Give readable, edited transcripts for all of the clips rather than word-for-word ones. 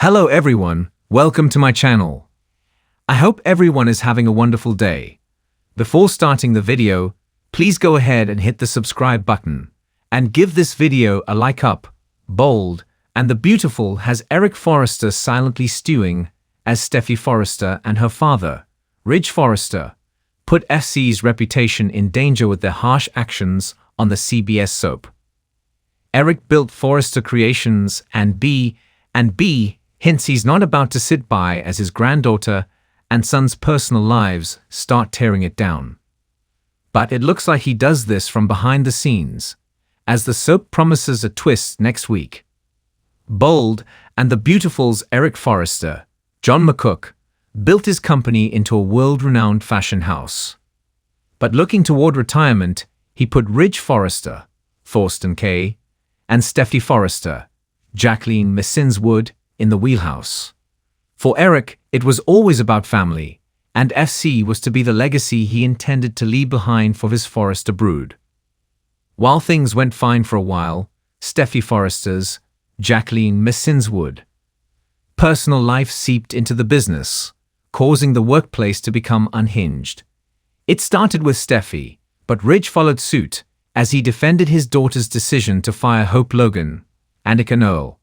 Hello everyone, welcome to my channel. I hope everyone is having a wonderful day. Before starting the video, please go ahead and hit the subscribe button and give this video a like up. Bold and the Beautiful has Eric Forrester silently stewing as Steffy Forrester and her father, Ridge Forrester, put FC's reputation in danger with their harsh actions on the CBS soap. Eric built Forrester Creations and B hints he's not about to sit by as his granddaughter and son's personal lives start tearing it down. But it looks like he does this from behind the scenes, as the soap promises a twist next week. Bold and the Beautiful's Eric Forrester, John McCook, built his company into a world-renowned fashion house. But looking toward retirement, he put Ridge Forrester, Thorsten K., and Steffy Forrester, Jacqueline Wood, in the wheelhouse. For Eric, it was always about family, and FC was to be the legacy he intended to leave behind for his Forrester brood. While things went fine for a while, Steffy Forrester's, Jacqueline Wood, personal life seeped into the business, causing the workplace to become unhinged. It started with Steffy, but Ridge followed suit as he defended his daughter's decision to fire Hope Logan, Annika Noel.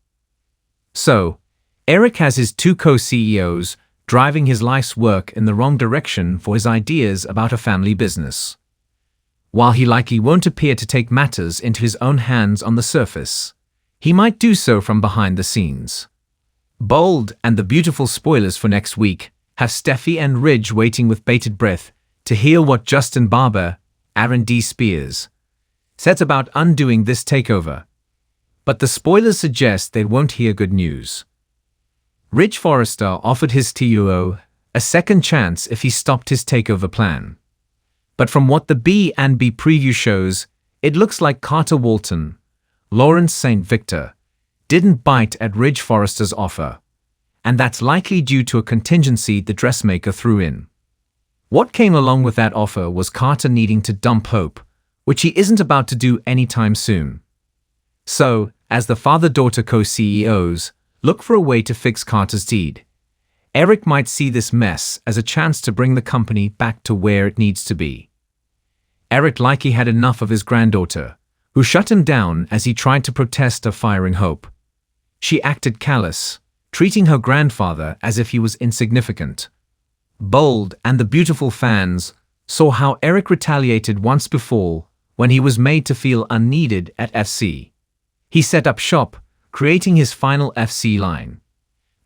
So, Eric has his two co-CEOs driving his life's work in the wrong direction for his ideas about a family business. While he likely won't appear to take matters into his own hands on the surface, he might do so from behind the scenes. Bold and the Beautiful spoilers for next week have Steffy and Ridge waiting with bated breath to hear what Justin Barber, Aaron D. Spears, says about undoing this takeover. But the spoilers suggest they won't hear good news. Ridge Forrester offered his TUO a second chance if he stopped his takeover plan. But from what the B&B preview shows, it looks like Carter Walton, Lawrence St. Victor, didn't bite at Ridge Forrester's offer, and that's likely due to a contingency the dressmaker threw in. What came along with that offer was Carter needing to dump Hope, which he isn't about to do anytime soon. So, as the father-daughter co-CEOs look for a way to fix Carter's deed, Eric might see this mess as a chance to bring the company back to where it needs to be. Eric likely had enough of his granddaughter, who shut him down as he tried to protest her firing Hope. She acted callous, treating her grandfather as if he was insignificant. Bold and the Beautiful fans saw how Eric retaliated once before when he was made to feel unneeded at FC. He set up shop, creating his final FC line.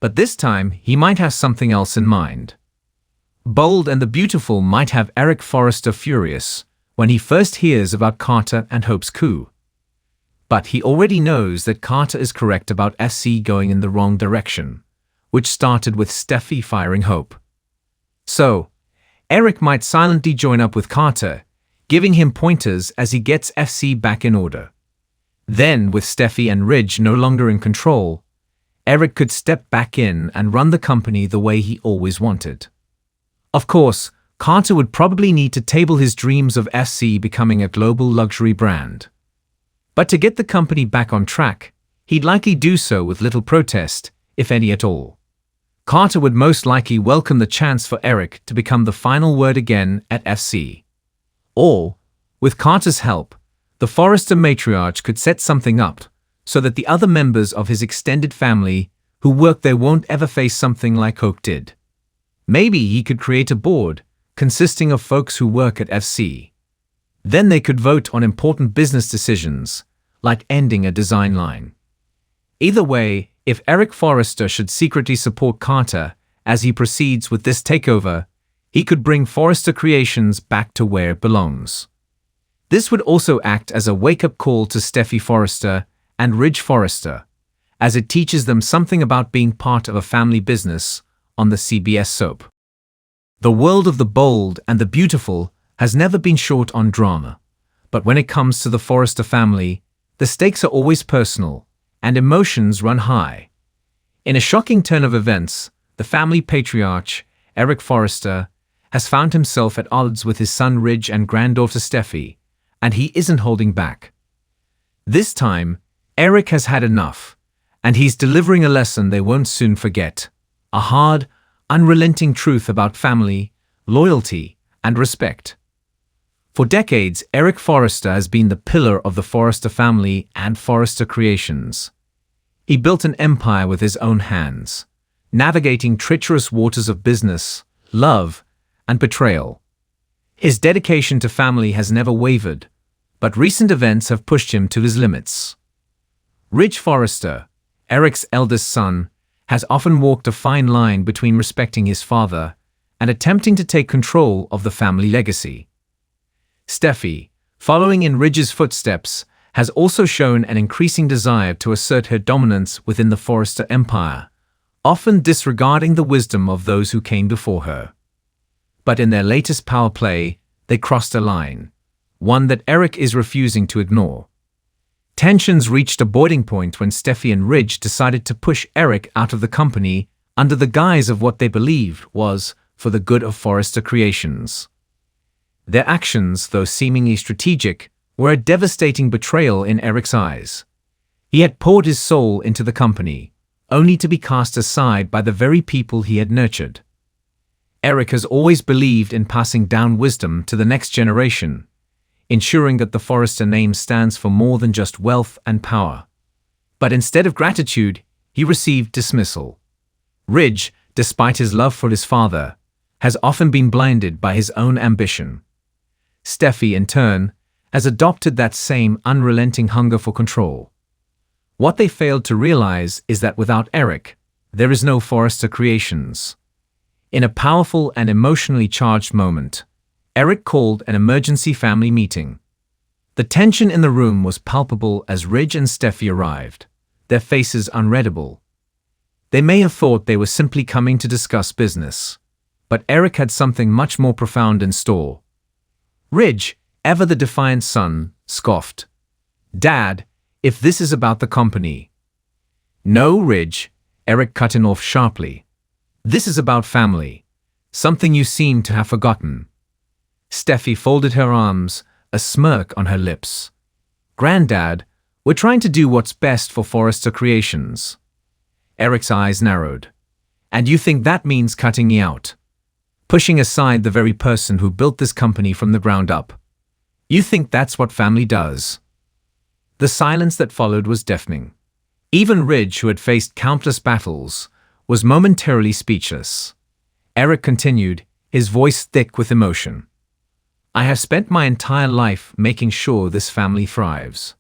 But this time, he might have something else in mind. Bold and the Beautiful might have Eric Forrester furious when he first hears about Carter and Hope's coup. But he already knows that Carter is correct about FC going in the wrong direction, which started with Steffy firing Hope. So, Eric might silently join up with Carter, giving him pointers as he gets FC back in order. Then, with Steffy and Ridge no longer in control, Eric could step back in and run the company the way he always wanted. Of course, Carter would probably need to table his dreams of FC becoming a global luxury brand. But to get the company back on track, he'd likely do so with little protest, if any at all. Carter would most likely welcome the chance for Eric to become the final word again at FC. Or, with Carter's help, the Forrester matriarch could set something up so that the other members of his extended family who work there won't ever face something like Hope did. Maybe he could create a board consisting of folks who work at FC. Then they could vote on important business decisions, like ending a design line. Either way, if Eric Forrester should secretly support Carter as he proceeds with this takeover, he could bring Forrester Creations back to where it belongs. This would also act as a wake-up call to Steffy Forrester and Ridge Forrester, as it teaches them something about being part of a family business on the CBS soap. The world of the Bold and the Beautiful has never been short on drama, but when it comes to the Forrester family, the stakes are always personal, and emotions run high. In a shocking turn of events, the family patriarch, Eric Forrester, has found himself at odds with his son Ridge and granddaughter Steffy, and he isn't holding back. This time, Eric has had enough, And he's delivering a lesson they won't soon forget. A hard, unrelenting truth about family, loyalty, and respect. For decades, Eric Forrester has been the pillar of the Forrester family and Forrester Creations. He built an empire with his own hands, navigating treacherous waters of business, love, and betrayal. His dedication to family has never wavered, but recent events have pushed him to his limits. Ridge Forrester, Eric's eldest son, has often walked a fine line between respecting his father and attempting to take control of the family legacy. Steffy, following in Ridge's footsteps, has also shown an increasing desire to assert her dominance within the Forrester empire, often disregarding the wisdom of those who came before her. But in their latest power play, they crossed a line, one that Eric is refusing to ignore. Tensions reached a boiling point when Steffy and Ridge decided to push Eric out of the company under the guise of what they believed was for the good of Forrester Creations. Their actions, though seemingly strategic, were a devastating betrayal in Eric's eyes. He had poured his soul into the company, only to be cast aside by the very people he had nurtured. Eric has always believed in passing down wisdom to the next generation, ensuring that the Forrester name stands for more than just wealth and power. But instead of gratitude, he received dismissal. Ridge, despite his love for his father, has often been blinded by his own ambition. Steffy, in turn, has adopted that same unrelenting hunger for control. What they failed to realize is that without Eric, there is no Forrester Creations. In a powerful and emotionally charged moment, Eric called an emergency family meeting. The tension in the room was palpable as Ridge and Steffy arrived, their faces unreadable. They may have thought they were simply coming to discuss business, but Eric had something much more profound in store. Ridge, ever the defiant son, scoffed. "Dad, if this is about the company." "No, Ridge," Eric cut him off sharply. "This is about family, something you seem to have forgotten." Steffy folded her arms, a smirk on her lips. "Granddad, we're trying to do what's best for Forrester Creations." Eric's eyes narrowed. "And you think that means cutting me out? Pushing aside the very person who built this company from the ground up? You think that's what family does?" The silence that followed was deafening. Even Ridge, who had faced countless battles, was momentarily speechless. Eric continued, his voice thick with emotion. "I have spent my entire life making sure this family thrives.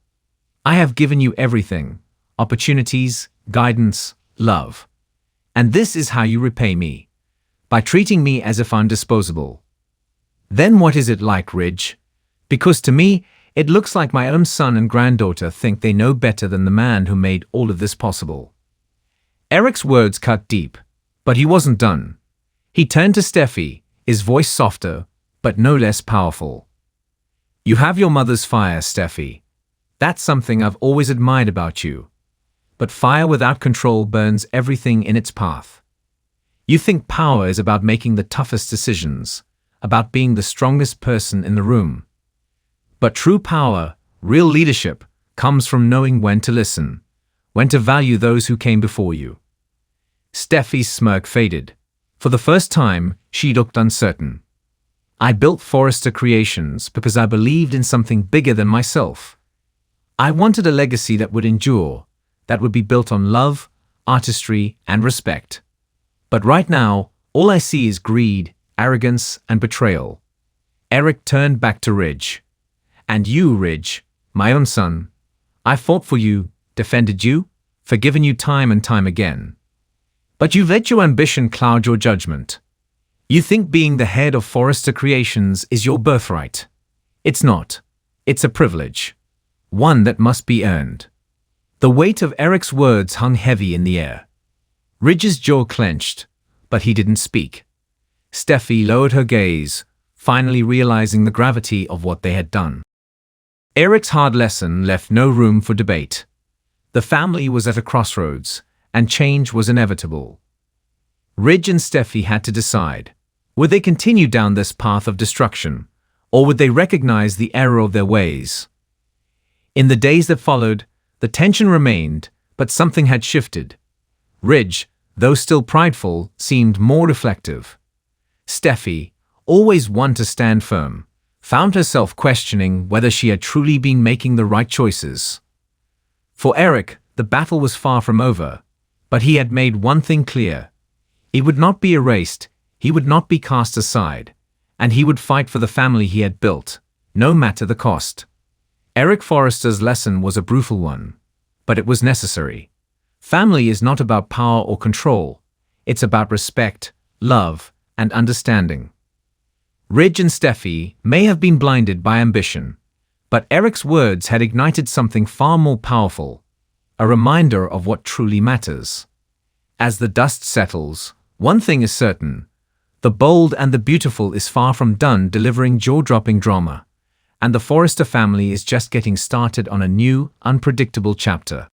I have given you everything: opportunities, guidance, love. And this is how you repay me, by treating me as if I'm disposable." "Then what is it like, Ridge? Because to me, it looks like my own son and granddaughter think they know better than the man who made all of this possible." Eric's words cut deep, but he wasn't done. He turned to Steffy, his voice softer, but no less powerful. "You have your mother's fire, Steffy. That's something I've always admired about you. But fire without control burns everything in its path. You think power is about making the toughest decisions, about being the strongest person in the room. But true power, real leadership, comes from knowing when to listen, when to value those who came before you." Steffy's smirk faded. For the first time, she looked uncertain. "I built Forrester Creations because I believed in something bigger than myself. I wanted a legacy that would endure, that would be built on love, artistry, and respect. But right now, all I see is greed, arrogance, and betrayal." Eric turned back to Ridge. "And you, Ridge, my own son, I fought for you, defended you, forgiven you time and time again. But you've let your ambition cloud your judgment. You think being the head of Forrester Creations is your birthright. It's not. It's a privilege. One that must be earned." The weight of Eric's words hung heavy in the air. Ridge's jaw clenched, but he didn't speak. Steffy lowered her gaze, finally realizing the gravity of what they had done. Eric's hard lesson left no room for debate. The family was at a crossroads, and change was inevitable. Ridge and Steffy had to decide. Would they continue down this path of destruction, or would they recognize the error of their ways? In the days that followed, the tension remained, But something had shifted. Ridge, though still prideful, seemed more reflective. Steffy, always one to stand firm, found herself questioning whether she had truly been making the right choices. For Eric, the battle was far from over, but he had made one thing clear. He would not be erased, he would not be cast aside, and he would fight for the family he had built, no matter the cost. Eric Forrester's lesson was a brutal one, but it was necessary. Family is not about power or control, it's about respect, love, and understanding. Ridge and Steffy may have been blinded by ambition, but Eric's words had ignited something far more powerful, a reminder of what truly matters. As the dust settles, one thing is certain: the bold and the beautiful is far from done delivering jaw-dropping drama, and the Forrester family is just getting started on a new, unpredictable chapter.